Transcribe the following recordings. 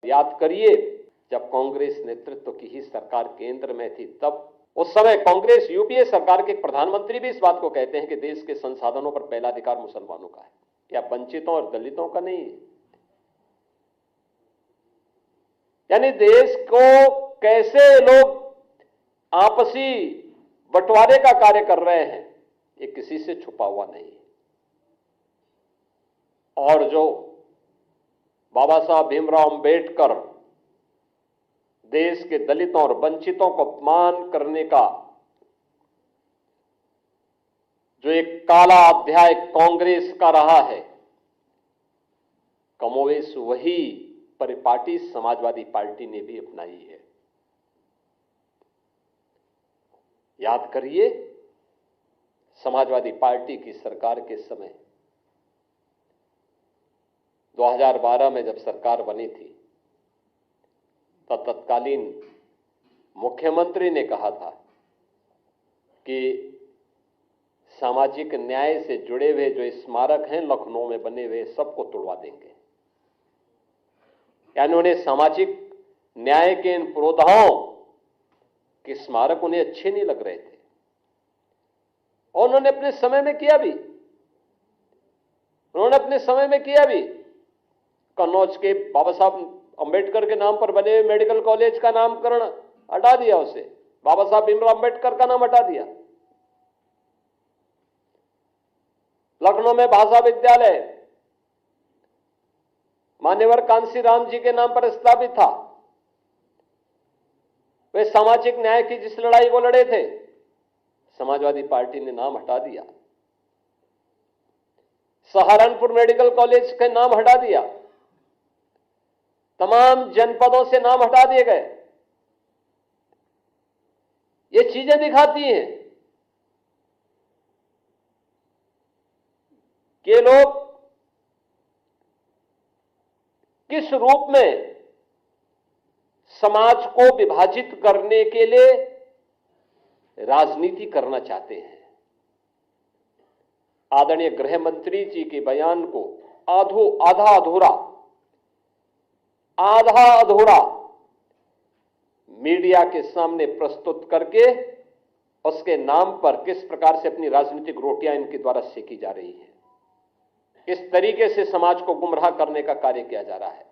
याद करिए, जब कांग्रेस नेतृत्व की ही सरकार केंद्र में थी, तब उस समय कांग्रेस यूपीए सरकार के प्रधानमंत्री भी इस बात को कहते हैं कि देश के संसाधनों पर पहला अधिकार मुसलमानों का है, या वंचितों और दलितों का नहीं है। यानी देश को कैसे लोग आपसी बंटवारे का कार्य कर रहे हैं, ये किसी से छुपा हुआ नहीं है। और जो बाबा साहब भीमराव अंबेडकर देश के दलितों और वंचितों को अपमान करने का जो एक काला अध्याय कांग्रेस का रहा है, कमोवेश वही परिपाटी समाजवादी पार्टी ने भी अपनाई है। याद करिए, समाजवादी पार्टी की सरकार के समय 2012 में जब सरकार बनी थी, तो तत्कालीन मुख्यमंत्री ने कहा था कि सामाजिक न्याय से जुड़े हुए जो स्मारक हैं लखनऊ में बने हुए, सबको तोड़वा देंगे। यानी उन्हें सामाजिक न्याय के इन पुरोधाओं के स्मारक उन्हें अच्छे नहीं लग रहे थे, और उन्होंने अपने समय में किया भी। कन्नौज के बाबा साहब अंबेडकर के नाम पर बने हुए मेडिकल कॉलेज का नामकरण हटा दिया, उसे बाबा साहब भीमराव अंबेडकर का नाम हटा दिया। लखनऊ में भाषा विद्यालय मान्यवर कांसी राम जी के नाम पर स्थापित था। वे सामाजिक न्याय की जिस लड़ाई को लड़े थे, समाजवादी पार्टी ने नाम हटा दिया। सहारनपुर मेडिकल कॉलेज के नाम हटा दिया, तमाम जनपदों से नाम हटा दिए गए। ये चीजें दिखाती हैं कि लोग किस रूप में समाज को विभाजित करने के लिए राजनीति करना चाहते हैं। आदरणीय गृह मंत्री जी के बयान को आधा अधूरा मीडिया के सामने प्रस्तुत करके उसके नाम पर किस प्रकार से अपनी राजनीतिक रोटियां इनके द्वारा सेकी जा रही हैं, इस तरीके से समाज को गुमराह करने का कार्य किया जा रहा है।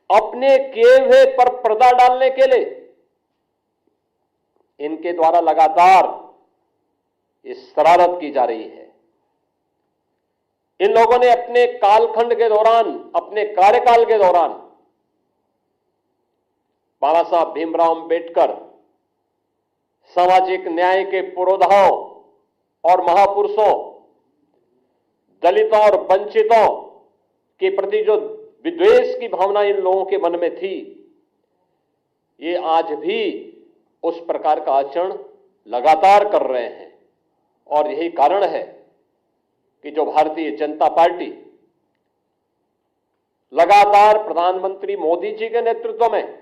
अपने किए हुए पर पर्दा डालने के लिए इनके द्वारा लगातार इस शरारत की जा रही है। इन लोगों ने अपने कालखंड के दौरान, अपने कार्यकाल के दौरान बाबा साहब भीमराव अंबेडकर सामाजिक न्याय के पुरोधाओं और महापुरुषों, दलितों और वंचितों के प्रति जो विद्वेष की भावना इन लोगों के मन में थी, ये आज भी उस प्रकार का आचरण लगातार कर रहे हैं। और यही कारण है कि जो भारतीय जनता पार्टी लगातार प्रधानमंत्री मोदी जी के नेतृत्व में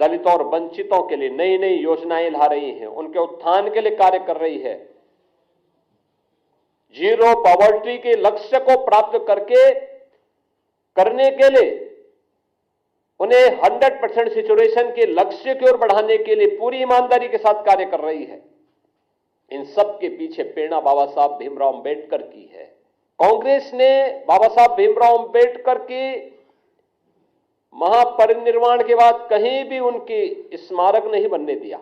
दलितों और वंचितों के लिए नई नई योजनाएं ला रही है, उनके उत्थान के लिए कार्य कर रही है। जीरो पॉवर्टी के लक्ष्य को प्राप्त करने के लिए उन्हें 100% सिचुएशन के लक्ष्य की ओर बढ़ाने के लिए पूरी ईमानदारी के साथ कार्य कर रही है। इन सब के पीछे प्रेरणा बाबा साहब भीमराव अंबेडकर की है। कांग्रेस ने बाबा साहब भीमराव अंबेडकर की महापरिनिर्वाण के बाद कहीं भी उनकी स्मारक नहीं बनने दिया।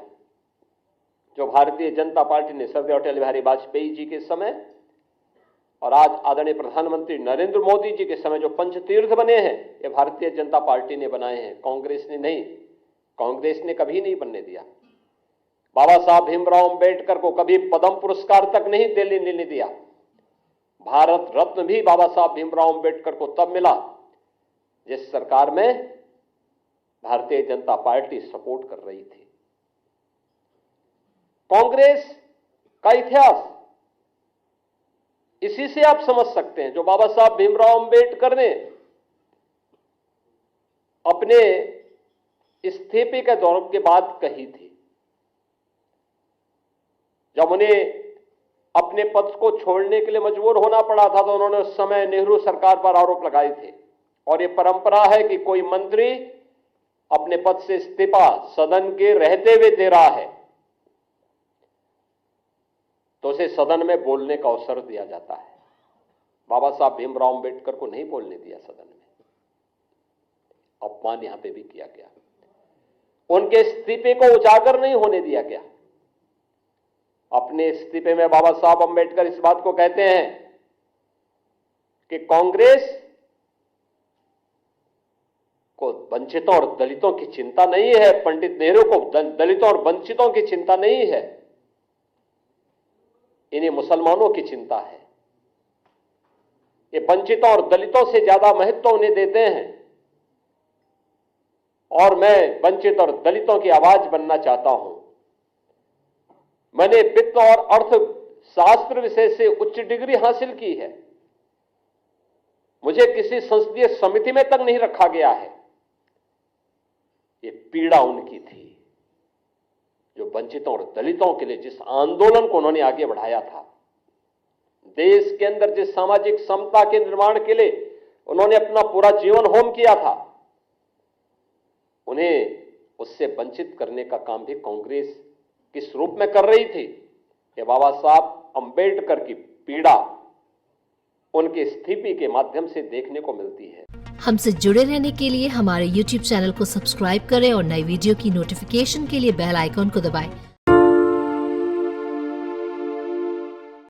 जो भारतीय जनता पार्टी ने स्वर्गीय अटल बिहारी वाजपेयी जी के समय और आज आदरणीय प्रधानमंत्री नरेंद्र मोदी जी के समय जो पंचतीर्थ बने हैं, ये भारतीय जनता पार्टी ने बनाए हैं, कांग्रेस ने नहीं। कांग्रेस ने कभी नहीं बनने दिया। बाबा साहब भीमराव अंबेडकर को कभी पद्म पुरस्कार तक नहीं लेने दिया। भारत रत्न भी बाबा साहब भीमराव अंबेडकर को तब मिला जिस सरकार में भारतीय जनता पार्टी सपोर्ट कर रही थी। कांग्रेस का इतिहास इसी से आप समझ सकते हैं। जो बाबा साहब भीमराव अंबेडकर ने अपने इस्तीफे के दौर के बाद कही थी, जब उन्हें अपने पद को छोड़ने के लिए मजबूर होना पड़ा था, तो उन्होंने उस समय नेहरू सरकार पर आरोप लगाए थे। और ये परंपरा है कि कोई मंत्री अपने पद से इस्तीफा सदन के रहते हुए दे रहा है तो उसे सदन में बोलने का अवसर दिया जाता है। बाबा साहब भीमराव अंबेडकर को नहीं बोलने दिया सदन में, अपमान यहां पे भी किया गया। उनके इस्तीफे को उजागर नहीं होने दिया गया। अपने इस्तीफे में बाबा साहब अंबेडकर इस बात को कहते हैं कि कांग्रेस को वंचितों और दलितों की चिंता नहीं है, पंडित नेहरू को दलितों और वंचितों की चिंता नहीं है, इन्हें मुसलमानों की चिंता है। ये वंचितों और दलितों से ज्यादा महत्व उन्हें देते हैं और मैं वंचित और दलितों की आवाज बनना चाहता हूं। मैंने वित्त और अर्थशास्त्र विषय से उच्च डिग्री हासिल की है, मुझे किसी संसदीय समिति में तक नहीं रखा गया है। ये पीड़ा उनकी थी जो वंचितों और दलितों के लिए जिस आंदोलन को उन्होंने आगे बढ़ाया था, देश के अंदर जिस सामाजिक समता के निर्माण के लिए उन्होंने अपना पूरा जीवन होम किया था, उन्हें उससे वंचित करने का काम भी कांग्रेस किस रूप में कर रही थी। ये बाबा साहब अंबेडकर की पीड़ा उनके इस्तीफे के माध्यम से देखने को मिलती है। हमसे जुड़े रहने के लिए हमारे YouTube चैनल को सब्सक्राइब करें और नई वीडियो की नोटिफिकेशन के लिए बेल आइकॉन को दबाएं।